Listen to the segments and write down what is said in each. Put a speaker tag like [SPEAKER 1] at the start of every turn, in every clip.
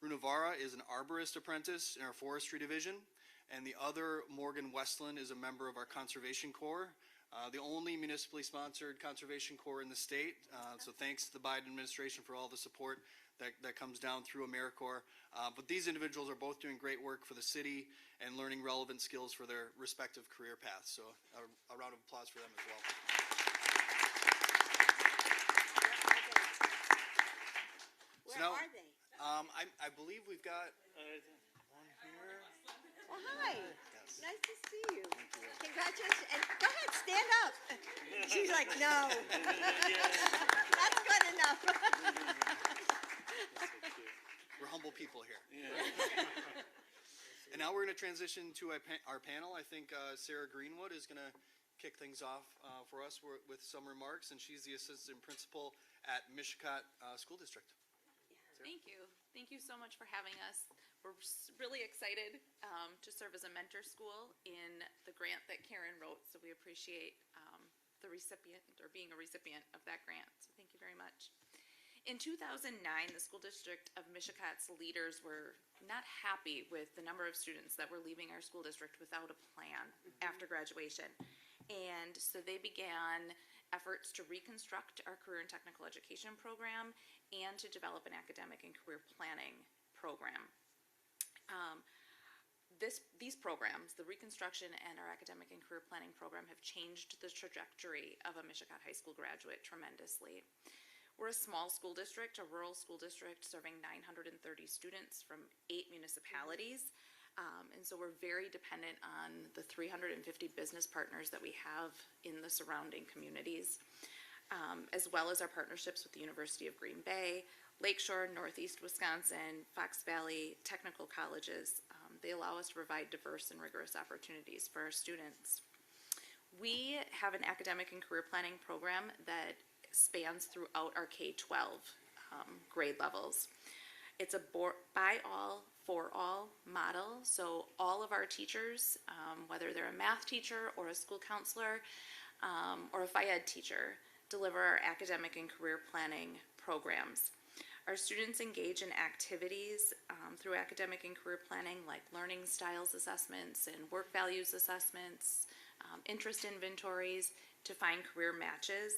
[SPEAKER 1] Runavara is an arborist apprentice in our forestry division, and the other, Morgan Westland, is a member of our conservation corps, the only municipally sponsored conservation corps in the state. So thanks to the Biden administration for all the support that comes down through AmeriCorps. But these individuals are both doing great work for the city and learning relevant skills for their respective career paths. So a round of applause for them as well.
[SPEAKER 2] Where are they?
[SPEAKER 1] I believe we've got one here.
[SPEAKER 2] Well, hi.
[SPEAKER 1] Yes.
[SPEAKER 2] Nice to see you.
[SPEAKER 1] Thank you.
[SPEAKER 2] Congratulations. And go ahead, stand up. She's like, no. That's good enough.
[SPEAKER 1] We're humble people here. And now we're going to transition to our panel. I think Sarah Greenwood is going to kick things off for us with some remarks, and she's the assistant principal at Mishicot School District.
[SPEAKER 3] Thank you. Thank you so much for having us. We're really excited to serve as a mentor school in the grant that Karen wrote, so we appreciate the recipient or being a recipient of that grant. So thank you very much. In 2009, the school district of Mishicot's leaders were not happy with the number of students that were leaving our school district without a plan after graduation. And so they began efforts to reconstruct our career and technical education program and to develop an academic and career planning program. These programs, the reconstruction and our academic and career planning program, have changed the trajectory of a Mishicot High School graduate tremendously. We're a small school district, a rural school district serving 930 students from 8 municipalities. And so we're very dependent on the 350 business partners that we have in the surrounding communities, as well as our partnerships with the University of Green Bay, Lakeshore, Northeast Wisconsin, Fox Valley, technical colleges. They allow us to provide diverse and rigorous opportunities for our students. We have an academic and career planning program that spans throughout our K-12 grade levels. It's a by all, for all model, so all of our teachers, whether they're a math teacher or a school counselor or a Phy Ed teacher, deliver our academic and career planning programs. Our students engage in activities through academic and career planning like learning styles assessments and work values assessments, interest inventories to find career matches.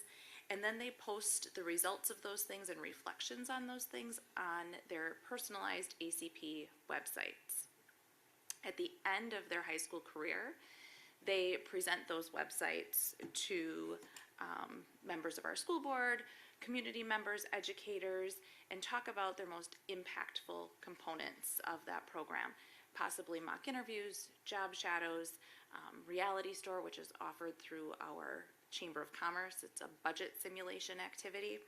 [SPEAKER 3] And then they post the results of those things and reflections on those things on their personalized ACP websites. At the end of their high school career, they present those websites to members of our school board, community members, educators, and talk about their most impactful components of that program, possibly mock interviews, job shadows, reality store, which is offered through our Chamber of Commerce. It's a budget simulation activity.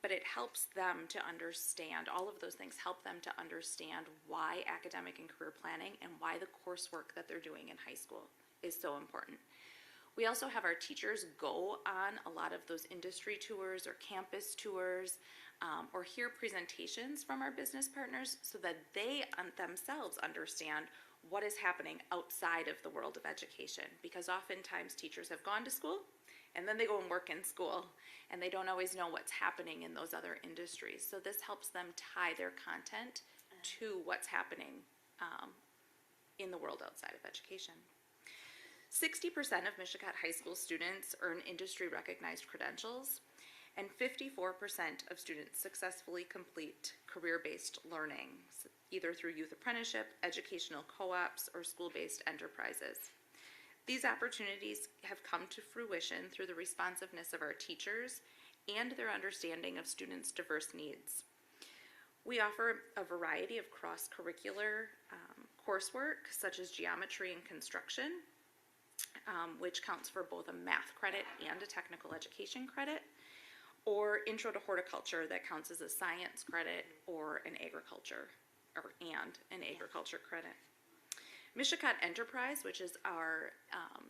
[SPEAKER 3] But it helps them to understand, all of those things help them to understand why academic and career planning and why the coursework that they're doing in high school is so important. We also have our teachers go on a lot of those industry tours or campus tours or hear presentations from our business partners so that they themselves understand what is happening outside of the world of education, because oftentimes teachers have gone to school and then they go and work in school and they don't always know what's happening in those other industries. So this helps them tie their content to what's happening in the world outside of education. 60% of Mishicot High School students earn industry recognized credentials, and 54% of students successfully complete career-based learning, either through youth apprenticeship, educational co-ops, or school-based enterprises. These opportunities have come to fruition through the responsiveness of our teachers and their understanding of students' diverse needs. We offer a variety of cross-curricular coursework, such as geometry and construction, which counts for both a math credit and a technical education credit, or intro to horticulture that counts as a science credit or an agriculture credit. Mishicot Enterprise, which is our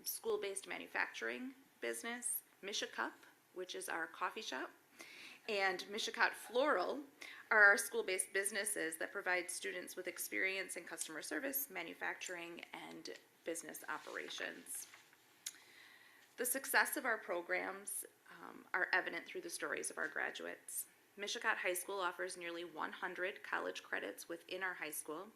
[SPEAKER 3] school-based manufacturing business, Mishicup, which is our coffee shop, and Mishicot Floral are our school-based businesses that provide students with experience in customer service, manufacturing, and business operations. The success of our programs are evident through the stories of our graduates. Mishicot High School offers nearly 100 college credits within our high school.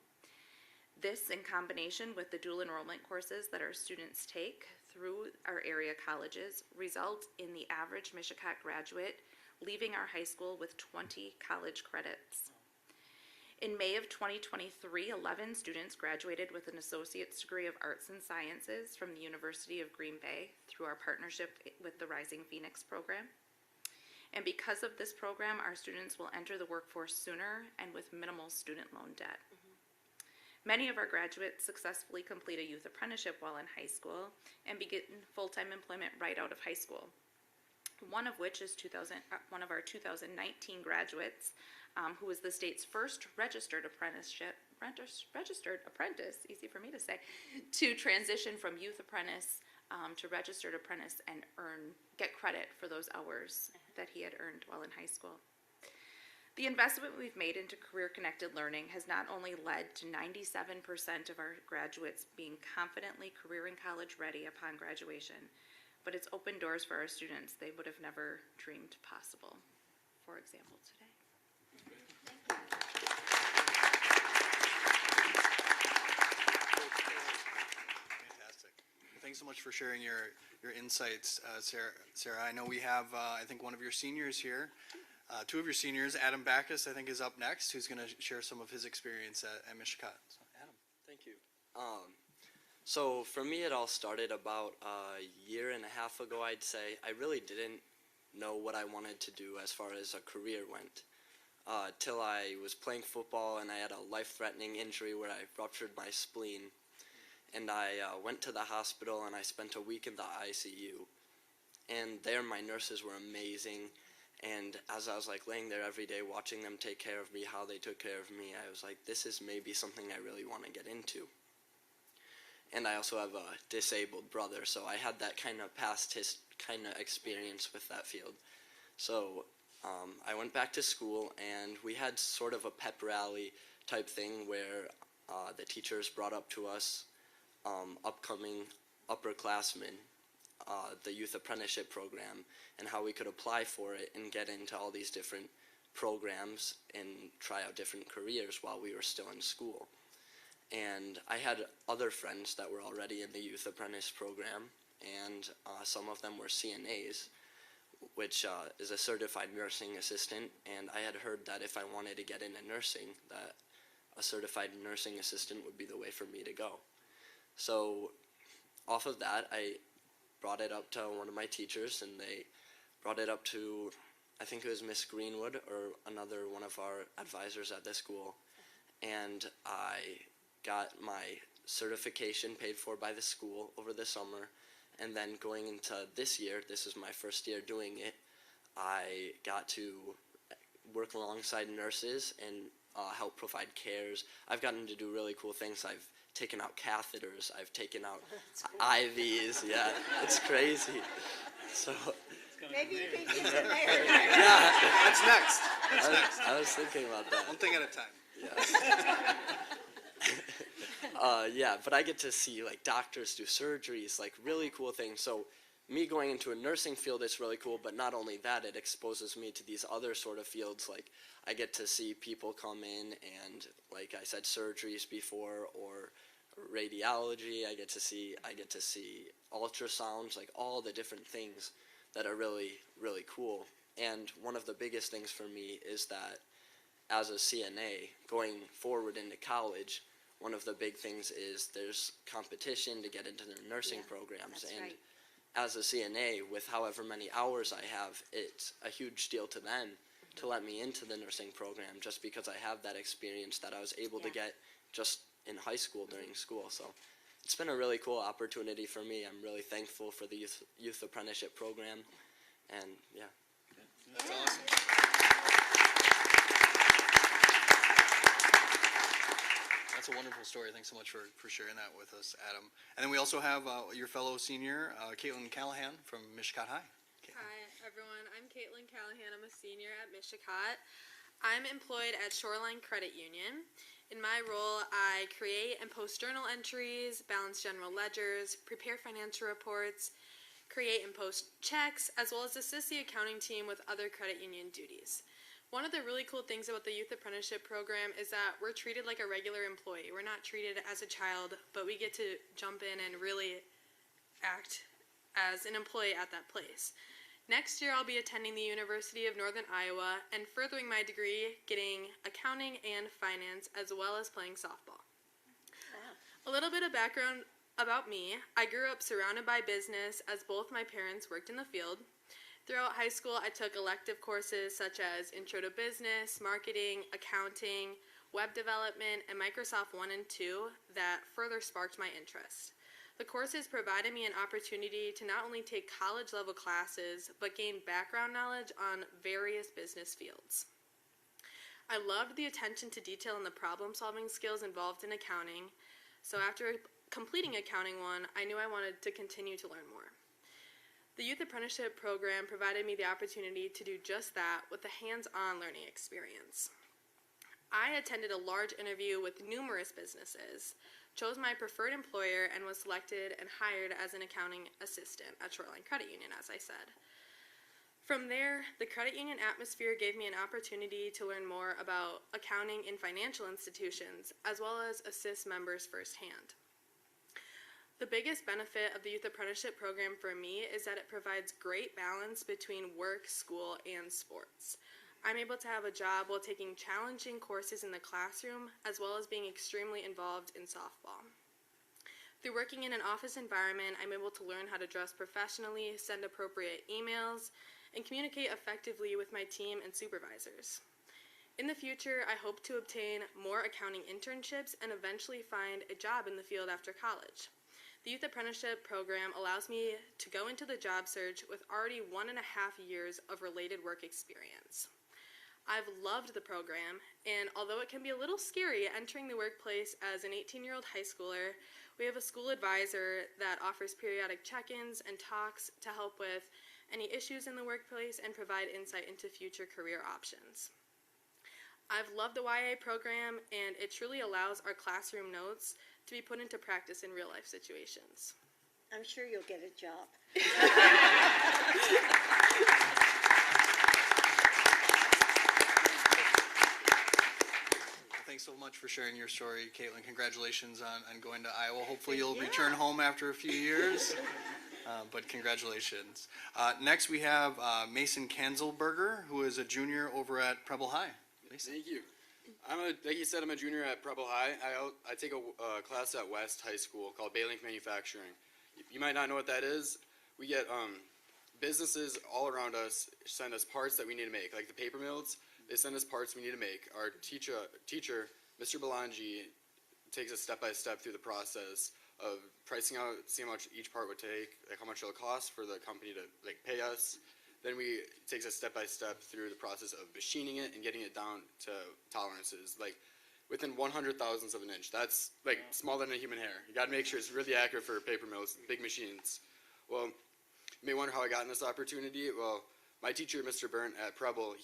[SPEAKER 3] This, in combination with the dual enrollment courses that our students take through our area colleges, result in the average Mishicot graduate leaving our high school with 20 college credits. In May of 2023, 11 students graduated with an associate's degree of arts and sciences from the University of Green Bay through our partnership with the Rising Phoenix program. And because of this program, our students will enter the workforce sooner and with minimal student loan debt. Many of our graduates successfully complete a youth apprenticeship while in high school and begin full-time employment right out of high school. One of which is one of our 2019 graduates, who was the state's first registered apprentice, easy for me to say, to transition from youth apprentice to registered apprentice and get credit for those hours that he had earned while in high school. The investment we've made into career-connected learning has not only led to 97% of our graduates being confidently career and college ready upon graduation, but it's opened doors for our students they would have never dreamed possible. For example, today.
[SPEAKER 1] Fantastic. Thanks so much for sharing your insights, Sarah. I know we have, I think, one of your seniors here. Two of your seniors, Adam Backus, I think, is up next, who's going to share some of his experience at Mishicot. So, Adam.
[SPEAKER 4] Thank you. So for me, it all started about a year and a half ago, I'd say. I really didn't know what I wanted to do as far as a career went. Till I was playing football and I had a life-threatening injury where I ruptured my spleen. And I went to the hospital and I spent a week in the ICU. And there my nurses were amazing. And as I was laying there every day watching them take care of me, how they took care of me, I was like, this is maybe something I really want to get into. And I also have a disabled brother, so I had that kind of past kind of experience with that field. So I went back to school, and we had sort of a pep rally type thing where the teachers brought up to us upcoming upperclassmen, the youth apprenticeship program, and how we could apply for it and get into all these different programs and try out different careers while we were still in school. And I had other friends that were already in the youth apprentice program, and some of them were CNAs, which is a certified nursing assistant, and I had heard that if I wanted to get into nursing, that a certified nursing assistant would be the way for me to go. So off of that, I brought it up to one of my teachers, and they brought it up to, I think it was Miss Greenwood or another one of our advisors at the school, and I got my certification paid for by the school over the summer, and then going into this year, this is my first year doing it, I got to work alongside nurses and help provide cares. I've gotten to do really cool things. I've taken out catheters, I've taken out IVs, yeah, it's crazy. So
[SPEAKER 2] Maybe you can get in there.
[SPEAKER 4] yeah,
[SPEAKER 1] That's next. That's next.
[SPEAKER 4] I was thinking about that.
[SPEAKER 1] One thing at a time.
[SPEAKER 4] Yeah. Yeah, but I get to see doctors do surgeries, really cool things. So me going into a nursing field is really cool, but not only that, it exposes me to these other sort of fields. I get to see people come in and, like I said, surgeries before, or radiology. I get to see ultrasounds, all the different things that are really, really cool. And one of the biggest things for me is that as a CNA, going forward into college, one of the big things is there's competition to get into the nursing programs.
[SPEAKER 2] That's
[SPEAKER 4] And
[SPEAKER 2] right.
[SPEAKER 4] as a CNA, with however many hours I have, it's a huge deal to them to let me into the nursing program, just because I have that experience that I was able to get just in high school during school. So it's been a really cool opportunity for me. I'm really thankful for the youth apprenticeship program, and yeah.
[SPEAKER 1] That's awesome. That's a wonderful story. Thanks so much for sharing that with us, Adam. And then we also have your fellow senior, Caitlin Callahan from Mishicot High.
[SPEAKER 5] Hi, everyone. I'm Caitlin Callahan. I'm a senior at Mishicot. I'm employed at Shoreline Credit Union. In my role, I create and post journal entries, balance general ledgers, prepare financial reports, create and post checks, as well as assist the accounting team with other credit union duties. One of the really cool things about the Youth Apprenticeship Program is that we're treated like a regular employee. We're not treated as a child, but we get to jump in and really act as an employee at that place. Next year, I'll be attending the University of Northern Iowa and furthering my degree, getting accounting and finance, as well as playing softball. A little bit of background about me. I grew up surrounded by business as both my parents worked in the field. Throughout high school, I took elective courses such as Intro to Business, Marketing, Accounting, Web Development, and Microsoft 1 and 2 that further sparked my interest. The courses provided me an opportunity to not only take college-level classes, but gain background knowledge on various business fields. I loved the attention to detail and the problem-solving skills involved in accounting, so after completing Accounting 1, I knew I wanted to continue to learn more. The Youth Apprenticeship Program provided me the opportunity to do just that with a hands-on learning experience. I attended a large interview with numerous businesses, chose my preferred employer, and was selected and hired as an accounting assistant at Shoreline Credit Union, as I said. From there, the credit union atmosphere gave me an opportunity to learn more about accounting in financial institutions, as well as assist members firsthand. The biggest benefit of the Youth Apprenticeship Program for me is that it provides great balance between work, school, and sports. I'm able to have a job while taking challenging courses in the classroom, as well as being extremely involved in softball. Through working in an office environment, I'm able to learn how to dress professionally, send appropriate emails, and communicate effectively with my team and supervisors. In the future, I hope to obtain more accounting internships and eventually find a job in the field after college. The Youth Apprenticeship Program allows me to go into the job search with already 1.5 years of related work experience. I've loved the program, and although it can be a little scary entering the workplace as an 18-year-old high schooler, we have a school advisor that offers periodic check-ins and talks to help with any issues in the workplace and provide insight into future career options. I've loved the YA program, and it truly allows our classroom notes to be put into practice in real-life situations.
[SPEAKER 2] I'm sure you'll get a job.
[SPEAKER 1] Thanks so much for sharing your story, Caitlin. Congratulations on going to Iowa. Hopefully you'll return home after a few years, but congratulations. Next we have Mason Kanzelberger, who is a junior over at Preble High. Mason.
[SPEAKER 6] Thank you. Like you said, I'm a junior at Preble High. I take a class at West High School called Baylink Manufacturing. You might not know what that is. We get businesses all around us send us parts that we need to make, like the paper mills. They send us parts we need to make. Our teacher, Mr. Belangi, takes us step by step through the process of pricing out, seeing how much each part would take, like how much it'll cost for the company to pay us. Then takes us step by step through the process of machining it and getting it down to tolerances, like within 100 thousandths of an inch. That's like smaller than a human hair. You got to make sure it's really accurate for paper mills, big machines. Well, you may wonder how I got in this opportunity. Well, my teacher, Mr. Burnt at Preble,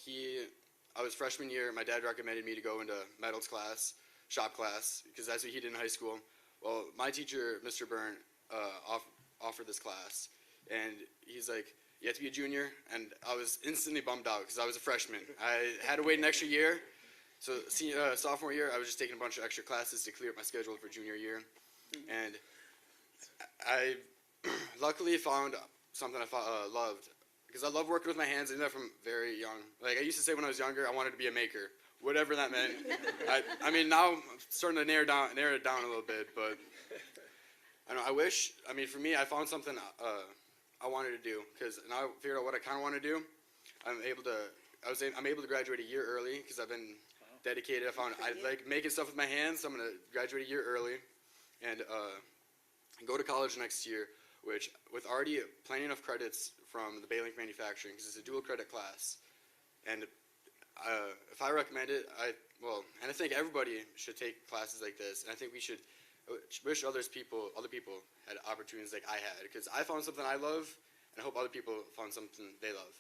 [SPEAKER 6] I was freshman year. My dad recommended me to go into metals class, shop class, because that's what he did in high school. Well, my teacher, Mr. Burnt, offered this class, and he's like, you have to be a junior, and I was instantly bummed out because I was a freshman. I had to wait an extra year, so sophomore year, I was just taking a bunch of extra classes to clear up my schedule for junior year, and I luckily found something I loved, because I love working with my hands. I did that from very young. Like I used to say when I was younger, I wanted to be a maker, whatever that meant. I mean, now I'm starting to narrow it down a little bit, but I don't know. For me, I found something I wanted to do, because now I figured out what I kind of want to do. I'm able to graduate a year early because I've been dedicated. I like making stuff with my hands, so I'm going to graduate a year early and go to college next year, which with already plenty enough credits from the Baylink Manufacturing, because it's a dual credit class. And if I recommend it, and I think everybody should take classes like this, and I think we should wish other people had opportunities like I had, because I found something I love, and I hope other people found something they love.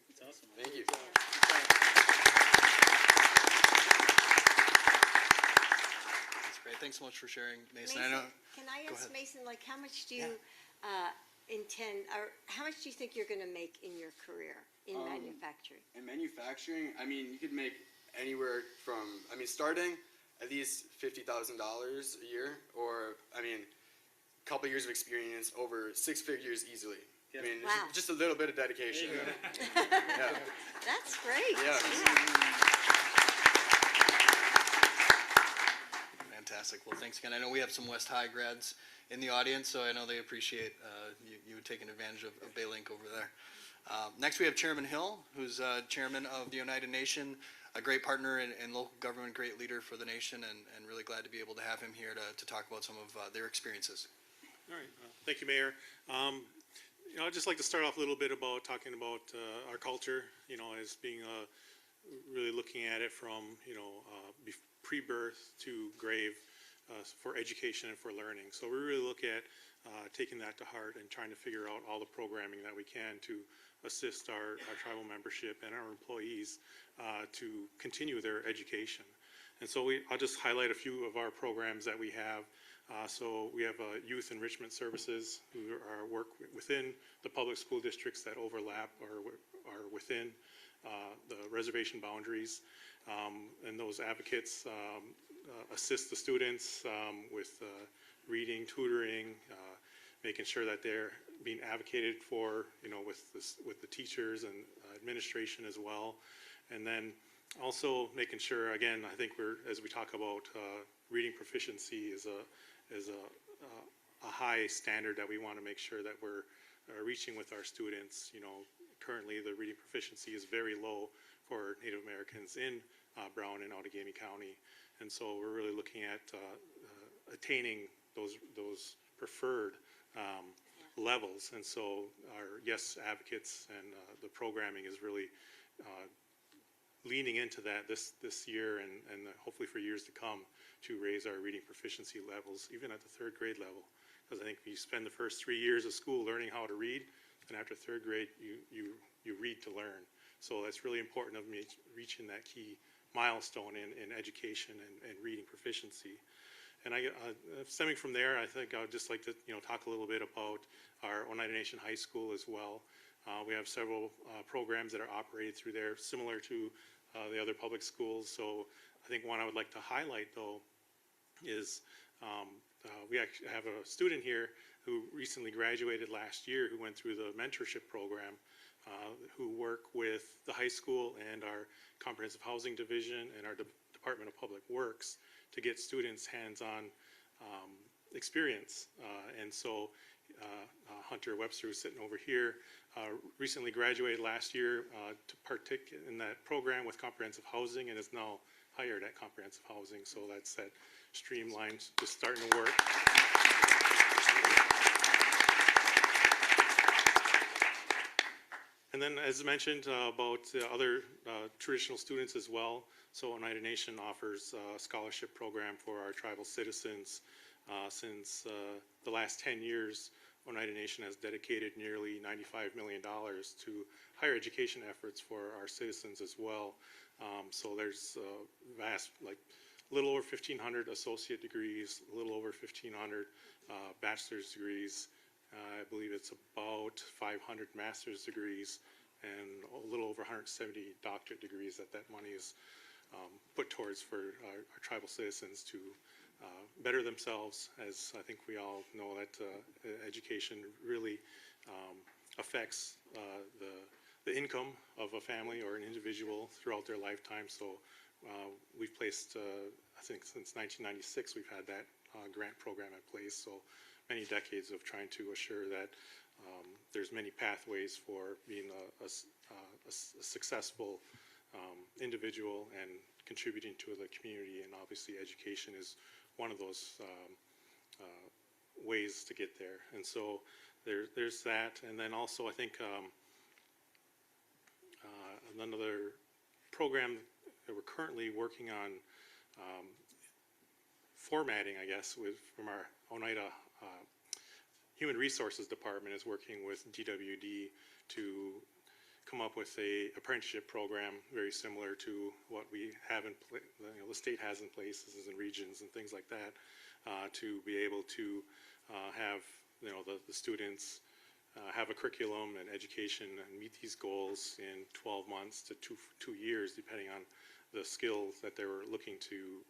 [SPEAKER 7] That's awesome.
[SPEAKER 6] Thank you.
[SPEAKER 1] That's great. Thanks so much for sharing, Mason.
[SPEAKER 2] Can I
[SPEAKER 1] Go
[SPEAKER 2] ask
[SPEAKER 1] ahead.
[SPEAKER 2] Mason, how much do you intend, or how much do you think you're going to make in your career? in manufacturing?
[SPEAKER 6] In manufacturing, I mean, you could make anywhere from, I mean, starting at least $50,000 a year, or, I mean, a couple years of experience, over 6 figures easily. I mean,
[SPEAKER 2] Wow.
[SPEAKER 6] just a little bit of dedication. Yeah.
[SPEAKER 2] That's great.
[SPEAKER 6] Yeah.
[SPEAKER 1] Fantastic. Well, thanks again. I know we have some West High grads in the audience, so I know they appreciate you taking advantage of Baylink over there. Next, we have Chairman Hill, who's chairman of the United Nation, a great partner in local government, great leader for the nation, and really glad to be able to have him here to talk about some of their experiences.
[SPEAKER 7] All right, thank you, Mayor. I'd just like to start off a little bit about talking about our culture, as being really looking at it from, pre-birth to grave for education and for learning. So we really look at taking that to heart and trying to figure out all the programming that we can to assist our tribal membership and our employees to continue their education. And so I'll just highlight a few of our programs that we have. So we have youth enrichment services who work within the public school districts that overlap or are within the reservation boundaries. And those advocates assist the students with reading, tutoring, making sure that they're being advocated for, with the teachers and administration as well. And then also making sure, again, I think as we talk about reading proficiency is a high standard that we want to make sure that we're reaching with our students. Currently the reading proficiency is very low for Native Americans in Brown and Outagamie County, and so we're really looking at attaining those preferred levels. And so our Yes advocates and the programming is really leaning into that this year and hopefully for years to come to raise our reading proficiency levels, even at the 3rd grade level. Because I think you spend the first 3 years of school learning how to read, and after 3rd grade, you read to learn. So that's really important of me reaching that key milestone in education and reading proficiency. And stemming from there, I think I would just like to talk a little bit about our Oneida Nation High School as well. We have several programs that are operated through there, similar to the other public schools. So I think one I would like to highlight, though, is we actually have a student here who recently graduated last year, who went through the mentorship program, who work with the high school and our Comprehensive Housing Division and our Department of Public Works to get students hands-on experience. And so Hunter Webster, who's sitting over here, recently graduated last year to partake in that program with Comprehensive Housing and is now hired at Comprehensive Housing. So that's that streamline just starting to work. And then, as mentioned, about other traditional students as well. So Oneida Nation offers a scholarship program for our tribal citizens. Since the last 10 years, Oneida Nation has dedicated nearly $95 million to higher education efforts for our citizens as well. So there's vast, like a little over 1,500 associate degrees, a little over 1,500 bachelor's degrees. I believe it's about 500 master's degrees and a little over 170 doctorate degrees that money is put towards for our tribal citizens to better themselves. As I think we all know that education really affects the income of a family or an individual throughout their lifetime. So we've placed, I think since 1996, we've had that grant program in place. So many decades of trying to assure that there's many pathways for being a successful individual and contributing to the community, and obviously education is one of those ways to get there. And so there's that. And then also I think another program that we're currently working on formatting, I guess, from our Oneida Human Resources Department is working with DWD to come up with a apprenticeship program very similar to what we have in the state has in places and regions and things like that, to be able to have the students have a curriculum and education and meet these goals in 12 months to two years, depending on the skills that they were looking to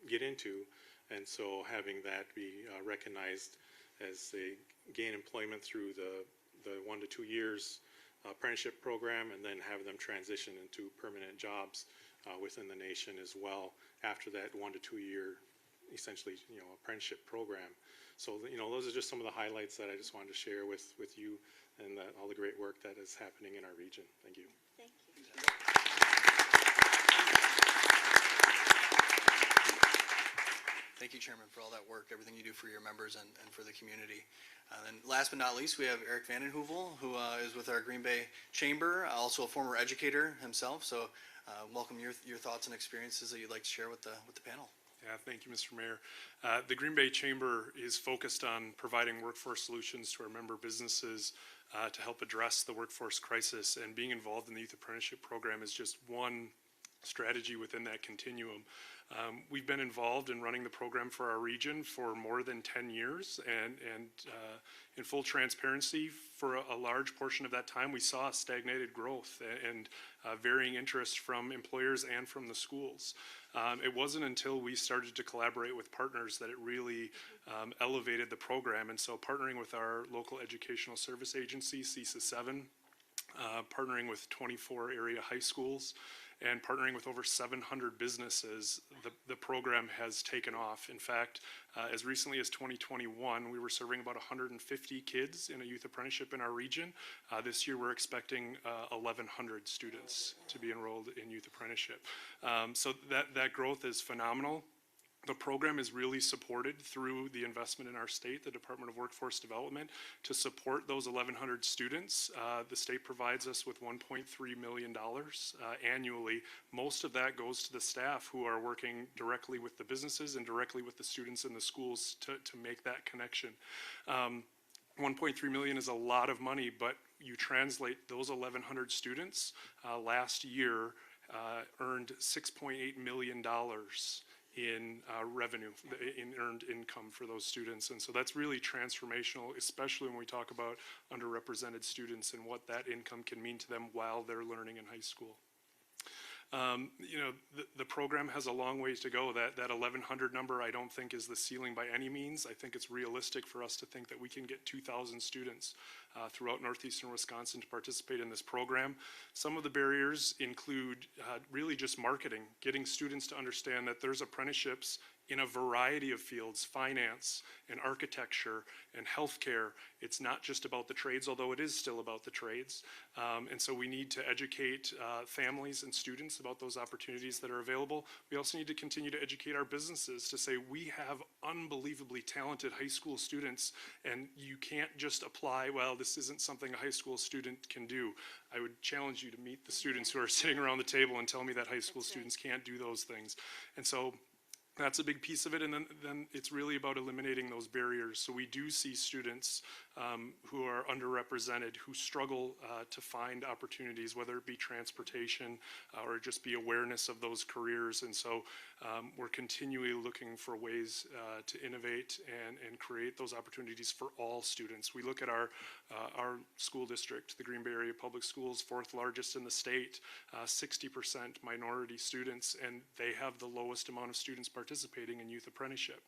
[SPEAKER 7] get into. And so having that be recognized as they gain employment through the 1 to 2 years apprenticeship program, and then have them transition into permanent jobs within the nation as well after that 1 to 2 year, essentially, apprenticeship program. So, those are just some of the highlights that I just wanted to share with you, and all the great work that is happening in our region. Thank you.
[SPEAKER 2] Thank you.
[SPEAKER 1] Thank you, Chairman, for all that work, everything you do for your members and for the community. And last but not least, we have Eric Vandenheuvel, who is with our Green Bay Chamber, also a former educator himself. So welcome your thoughts and experiences that you'd like to share with the panel.
[SPEAKER 8] Yeah, thank you, Mr. Mayor. The Green Bay Chamber is focused on providing workforce solutions to our member businesses to help address the workforce crisis, and being involved in the Youth Apprenticeship Program is just one strategy within that continuum. We've been involved in running the program for our region for more than 10 years, and in full transparency, for a large portion of that time, we saw stagnated growth and varying interest from employers and from the schools. It wasn't until we started to collaborate with partners that it really elevated the program. And so partnering with our local educational service agency, CESA 7, partnering with 24 area high schools, and partnering with over 700 businesses, the program has taken off. In fact, as recently as 2021, we were serving about 150 kids in a youth apprenticeship in our region. This year, we're expecting 1,100 students to be enrolled in youth apprenticeship. So that growth is phenomenal. The program is really supported through the investment in our state, the Department of Workforce Development, to support those 1,100 students. The state provides us with $1.3 million annually. Most of that goes to the staff who are working directly with the businesses and directly with the students in the schools to make that connection. 1.3 million is a lot of money, but you translate those 1,100 students last year earned $6.8 million in revenue, in earned income for those students. And so that's really transformational, especially when we talk about underrepresented students and what that income can mean to them while they're learning in high school. The program has a long ways to go. That 1,100 number I don't think is the ceiling by any means. I think it's realistic for us to think that we can get 2,000 students throughout northeastern Wisconsin to participate in this program. Some of the barriers include really just marketing, getting students to understand that there's apprenticeships in a variety of fields, finance and architecture and healthcare. It's not just about the trades, although it is still about the trades. And so we need to educate families and students about those opportunities that are available. We also need to continue to educate our businesses to say we have unbelievably talented high school students, and you can't just apply, well, this isn't something a high school student can do. I would challenge you to meet the students who are sitting around the table and tell me that high school students can't do those things. And so that's a big piece of it, and then it's really about eliminating those barriers. So we do see students who are underrepresented, who struggle to find opportunities, whether it be transportation or just be awareness of those careers. And so we're continually looking for ways to innovate and create those opportunities for all students. We look at our school district, the Green Bay Area Public Schools, fourth largest in the state, 60% minority students, and they have the lowest amount of students participating in youth apprenticeship.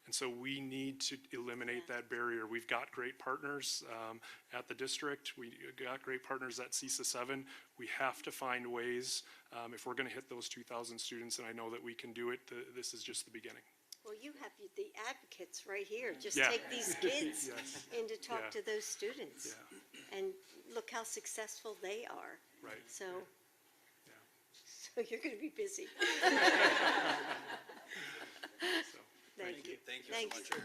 [SPEAKER 8] And so we need to eliminate that barrier. We've got great partners at the district. We got great partners at CESA 7. We have to find ways if we're going to hit those 2,000 students, and I know that we can do it. This is just the beginning.
[SPEAKER 2] Well, you have the advocates right here. Just
[SPEAKER 8] Yeah.
[SPEAKER 2] take these kids
[SPEAKER 8] Yes.
[SPEAKER 2] in to talk
[SPEAKER 8] Yeah.
[SPEAKER 2] to those students.
[SPEAKER 8] Yeah.
[SPEAKER 2] And look how successful they are.
[SPEAKER 8] Right.
[SPEAKER 2] So,
[SPEAKER 8] Yeah.
[SPEAKER 2] so you're going to be busy.
[SPEAKER 8] So.
[SPEAKER 2] Thank you.
[SPEAKER 1] Thank you
[SPEAKER 2] Thanks.
[SPEAKER 1] so much.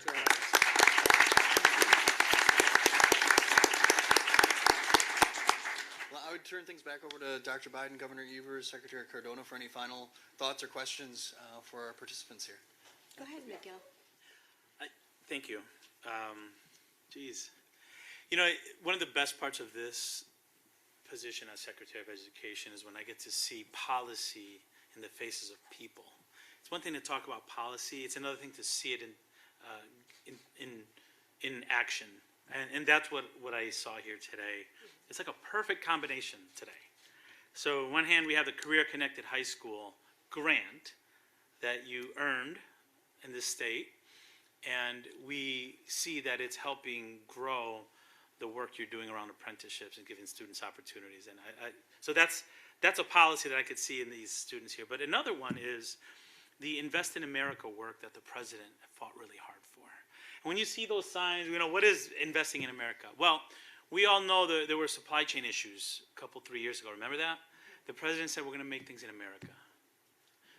[SPEAKER 1] Well, I would turn things back over to Dr. Biden, Governor Evers, Secretary Cardona for any final thoughts or questions for our participants here.
[SPEAKER 2] Go ahead, Miguel.
[SPEAKER 9] Thank you. Geez. One of the best parts of this position as Secretary of Education is when I get to see policy in the faces of people. It's one thing to talk about policy. It's another thing to see it in action, And that's what I saw here today. It's like a perfect combination today. So on one hand, we have the Career Connected High School grant that you earned in this state, and we see that it's helping grow the work you're doing around apprenticeships and giving students opportunities. And so that's a policy that I could see in these students here. But another one is the Invest in America work that the president fought really hard for. And when you see those signs, what is investing in America? Well, we all know that there were supply chain issues a couple, 3 years ago. Remember that? The president said we're going to make things in America.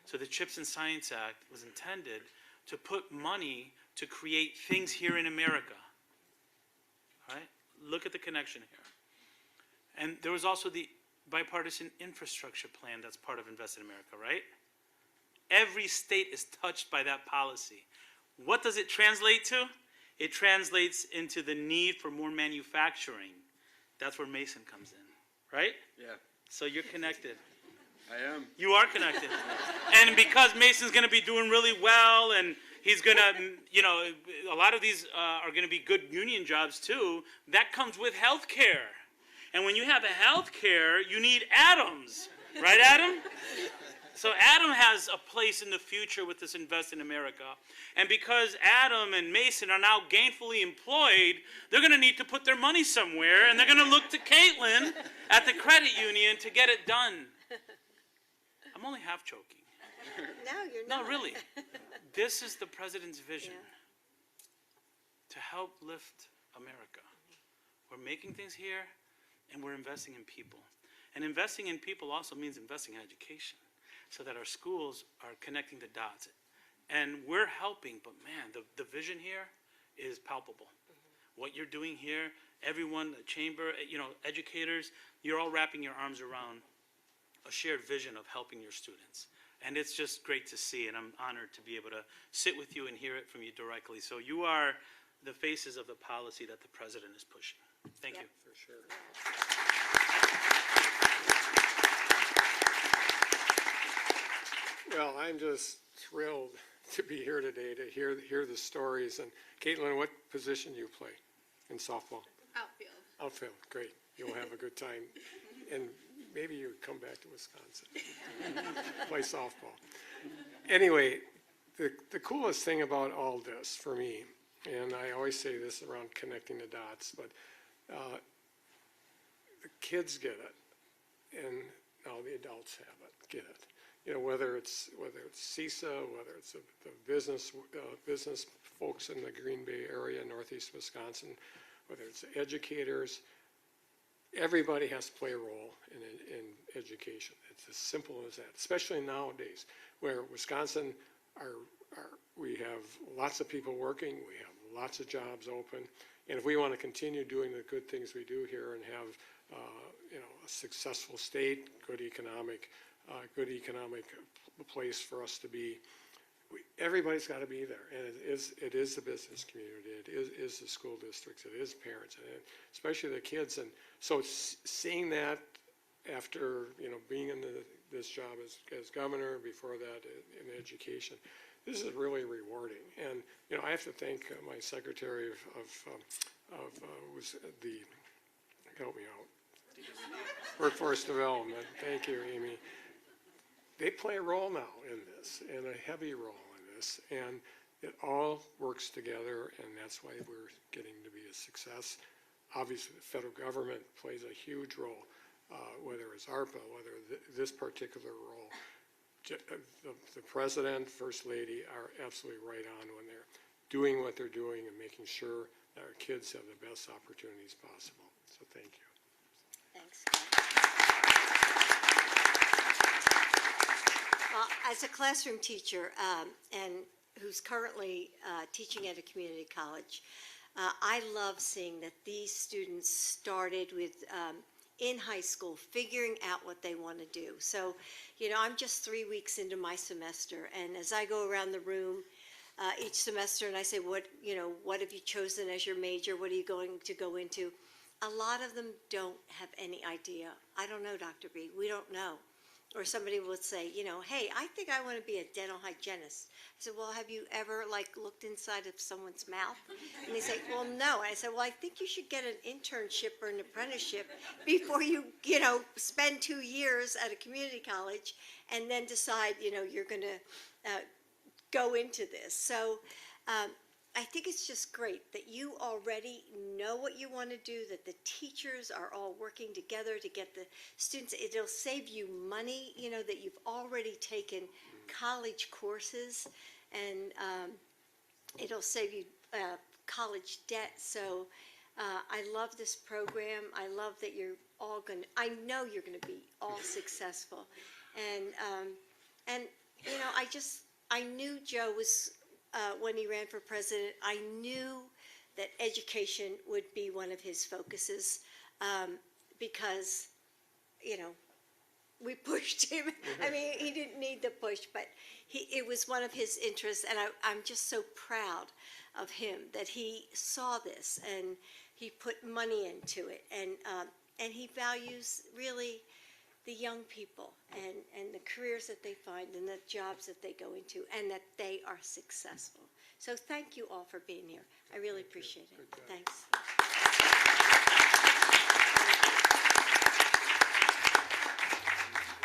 [SPEAKER 9] So the CHIPS and Science Act was intended to put money to create things here in America. All right? Look at the connection here. And there was also the bipartisan infrastructure plan that's part of Invest in America, right? Every state is touched by that policy. What does it translate to? It translates into the need for more manufacturing. That's where Mason comes in, right?
[SPEAKER 6] Yeah,
[SPEAKER 9] So you're connected.
[SPEAKER 6] I am.
[SPEAKER 9] You are connected. And because Mason's going to be doing really well, and he's going to, a lot of these are going to be good union jobs too, that comes with health care. And when you have a health care, you need Adams. Right, Adam? So Adam has a place in the future with this Invest in America. And because Adam and Mason are now gainfully employed, they're going to need to put their money somewhere, and they're going to look to Caitlin at the credit union to get it done. I'm only half joking.
[SPEAKER 2] No, you're not.
[SPEAKER 9] No, really. This is the president's vision to help lift America. We're making things here, and we're investing in people. And investing in people also means investing in education, so that our schools are connecting the dots. And we're helping, but man, the vision here is palpable. What you're doing here, everyone, the chamber, educators, you're all wrapping your arms around a shared vision of helping your students. And it's just great to see, and I'm honored to be able to sit with you and hear it from you directly. So you are the faces of the policy that the president is pushing. Thank you.
[SPEAKER 10] For sure. Well, I'm just thrilled to be here today to hear the stories. And Caitlin, what position do you play in softball?
[SPEAKER 5] Outfield.
[SPEAKER 10] Outfield, great. You'll have a good time. And maybe you come back to Wisconsin, play softball. Anyway, the coolest thing about all this for me, and I always say this around connecting the dots, but the kids get it, and now the adults get it. Whether it's CISA, whether it's the business folks in the Green Bay area, northeast Wisconsin, whether it's educators, everybody has to play a role in education. It's as simple as that, especially nowadays, where Wisconsin we have lots of people working, we have lots of jobs open, and if we want to continue doing the good things we do here and have a successful state, good economic place for us to be, everybody's got to be there, and it is the business community, it is the school districts, it is parents, and especially the kids. And so seeing that after being in this job as governor, before that in education, this is really rewarding. And I have to thank my secretary of was the help me out workforce development. Thank you, Amy. They play a role now in this, and a heavy role in this, and it all works together, and that's why we're getting to be a success. Obviously, the federal government plays a huge role, whether it's ARPA, whether this particular role. The president, first lady are absolutely right on when they're doing what they're doing and making sure that our kids have the best opportunities possible. So thank you.
[SPEAKER 2] Thanks. Well, as a classroom teacher and who's currently teaching at a community college, I love seeing that these students started with in high school figuring out what they want to do. So, I'm just 3 weeks into my semester, and as I go around the room each semester and I say, what have you chosen as your major? What are you going to go into? A lot of them don't have any idea. I don't know, Dr. B. We don't know. or somebody would say, hey, I think I want to be a dental hygienist. I said, well, have you ever looked inside of someone's mouth? And they say, well, no. And I said, well, I think you should get an internship or an apprenticeship before you, spend 2 years at a community college and then decide, you're going to go into this. So I think it's just great that you already know what you want to do, that the teachers are all working together to get the students. It'll save you money, that you've already taken college courses, and it'll save you college debt. So I love this program. I love that you're all going to, I know you're going to be all successful. And I knew Joe was, when he ran for president, I knew that education would be one of his focuses, because, we pushed him. I mean, he didn't need the push, but it was one of his interests, and I'm just so proud of him that he saw this and he put money into it, and he values really the young people and the careers that they find and the jobs that they go into, and that they are successful. So thank you all for being here. I really appreciate it. Thanks.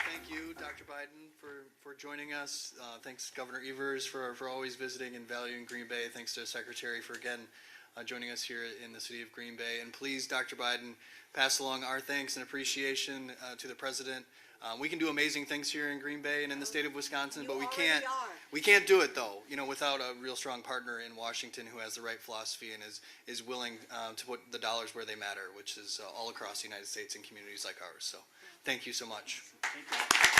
[SPEAKER 1] Thank you, Dr. Biden, for joining us. Thanks, Governor Evers, for always visiting and valuing Green Bay. Thanks to the Secretary for, again, joining us here in the city of Green Bay. And please, Dr. Biden, pass along our thanks and appreciation to the President. We can do amazing things here in Green Bay and in the state of Wisconsin, but we can't do it, though, without a real strong partner in Washington who has the right philosophy and is willing to put the dollars where they matter, which is all across the United States and communities like ours. So thank you so much.
[SPEAKER 9] Thank you.